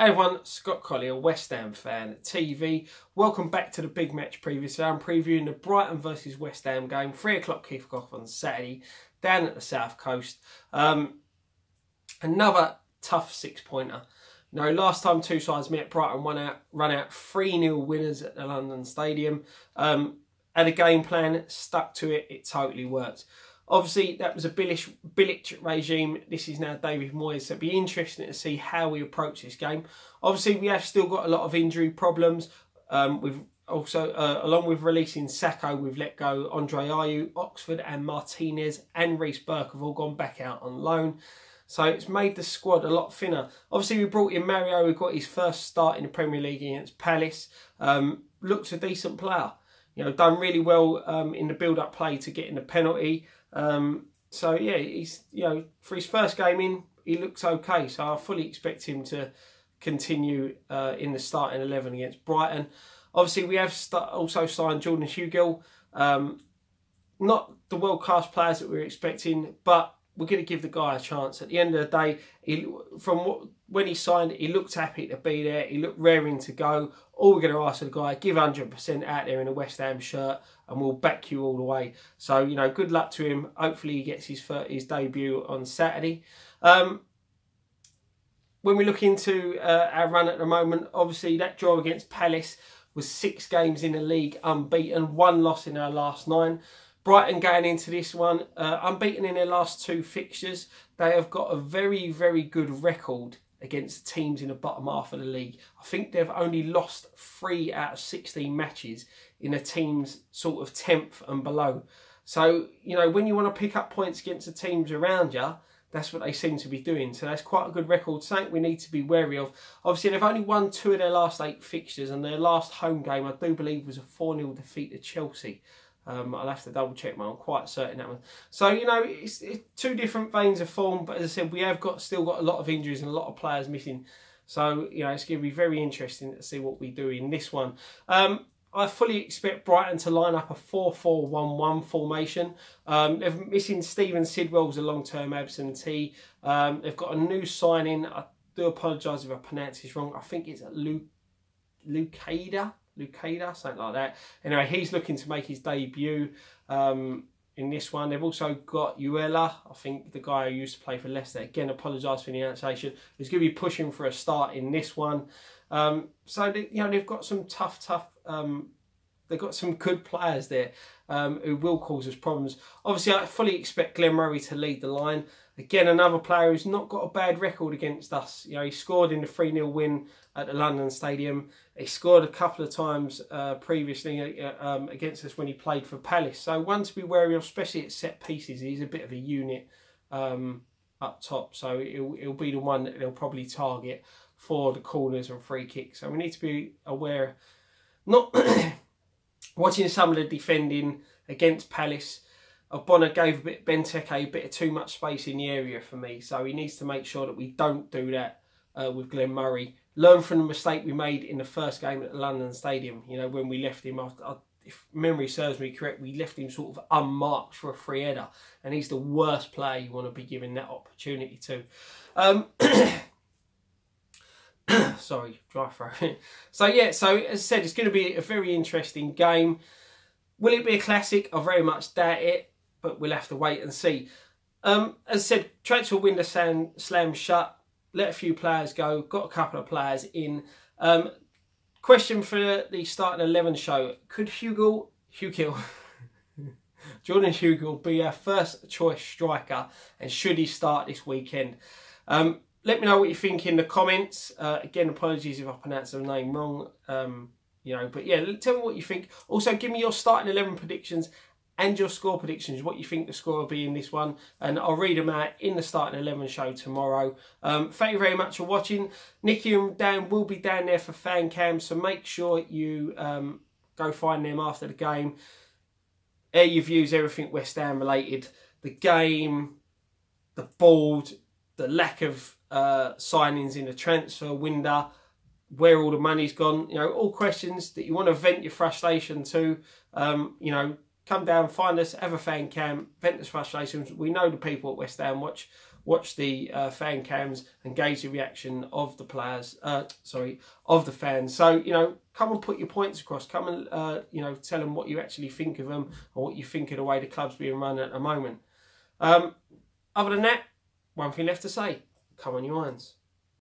Hey everyone, Scott Collier, West Ham Fan TV. Welcome back to the big match preview. Today I'm previewing the Brighton versus West Ham game. 3 o'clock kick-off on Saturday, down at the South Coast. Another tough 6-pointer. You know, last time two sides met, Brighton run out 3-0 winners at the London Stadium. Had a game plan, stuck to it, it totally worked. Obviously, that was a Bilic regime. This is now David Moyes, so it'll be interesting to see how we approach this game. Obviously, we have still got a lot of injury problems. We've also, along with releasing Sacco, we've let go Andre Ayew, Oxford and Martinez and Reece Burke have all gone back out on loan. So it's made the squad a lot thinner. Obviously, we brought in Mario, who got his first start in the Premier League against Palace. Looks a decent player. You know, done really well in the build-up play to getting the penalty. So yeah, he's, you know, for his first game in, he looks okay. So I fully expect him to continue in the starting 11 against Brighton. Obviously, we have also signed Jordan Hugill. Not the world-class players that we were expecting, but we're going to give the guy a chance. At the end of the day, when he signed, he looked happy to be there. He looked raring to go. All we're going to ask the guy, give 100% out there in a West Ham shirt, and we'll back you all the way. So, you know, good luck to him. Hopefully he gets his debut on Saturday. When we look into our run at the moment, obviously that draw against Palace was 6 games in the league unbeaten, 1 loss in our last 9. Brighton going into this one, unbeaten in their last 2 fixtures. They have got a very, very good record against teams in the bottom half of the league. I think they've only lost 3 out of 16 matches in a team's sort of 10th and below. So, you know, when you want to pick up points against the teams around you, that's what they seem to be doing. So that's quite a good record, something we need to be wary of. Obviously, they've only won 2 of their last 8 fixtures, and their last home game, I do believe, was a 4-0 defeat to Chelsea. I'll have to double check, I'm quite certain that one. So, you know, it's 2 different veins of form, but as I said, we have still got a lot of injuries and a lot of players missing. So, you know, it's going to be very interesting to see what we do in this one. I fully expect Brighton to line up a 4-4-1-1 formation. They're missing Stephen Sidwell as a long-term absentee. They've got a new signing. I do apologise if I pronounce this wrong. I think it's Lucada, something like that. Anyway, he's looking to make his debut in this one. They've also got Uella, I think the guy who used to play for Leicester. Again, apologise for the pronunciation. He's going to be pushing for a start in this one. So, you know, they've got some tough, they've got some good players there who will cause us problems. Obviously, I fully expect Glenn Murray to lead the line. Again, another player who's not got a bad record against us. You know, he scored in the 3-0 win at the London Stadium. He scored a couple of times previously against us when he played for Palace. So one to be wary of, especially at set pieces. He's a bit of a unit up top. So he'll be the one that they'll probably target for the corners and free kicks. So we need to be aware. Not watching some of the defending against Palace. Bonner gave Benteke a bit of too much space in the area for me. So he needs to make sure that we don't do that with Glenn Murray. Learn from the mistake we made in the first game at the London Stadium. You know, when we left him, if memory serves me correct, we left him sort of unmarked for a free header. And he's the worst player you want to be given that opportunity to. Sorry, dry throat. So yeah, so as I said, it's going to be a very interesting game. Will it be a classic? I very much doubt it, but we'll have to wait and see. As I said, transfer window slammed shut. Let a few players go. Got a couple of players in. Question for the starting 11 show: could Jordan Hugill be our first choice striker, and should he start this weekend? Let me know what you think in the comments. Again, apologies if I pronounced the name wrong. You know, but yeah, tell me what you think. Also, give me your starting 11 predictions and your score predictions, what you think the score will be in this one, and I'll read them out in the starting 11 show tomorrow. Thank you very much for watching. Nicky and Dan will be down there for fan cam, so make sure you go find them after the game. Air your views, everything West Ham related, the game, the board, the lack of signings in the transfer window, where all the money's gone, you know, all questions that you want to vent your frustration to. You know, come down, find us, have a fan cam, vent the frustrations. We know the people at West Ham watch the fan cams and gauge the reaction of the players, of the fans. So, you know, come and put your points across. Come and, you know, tell them what you actually think of them and what you think of the way the club's being run at the moment. Other than that, one thing left to say, come on, you irons.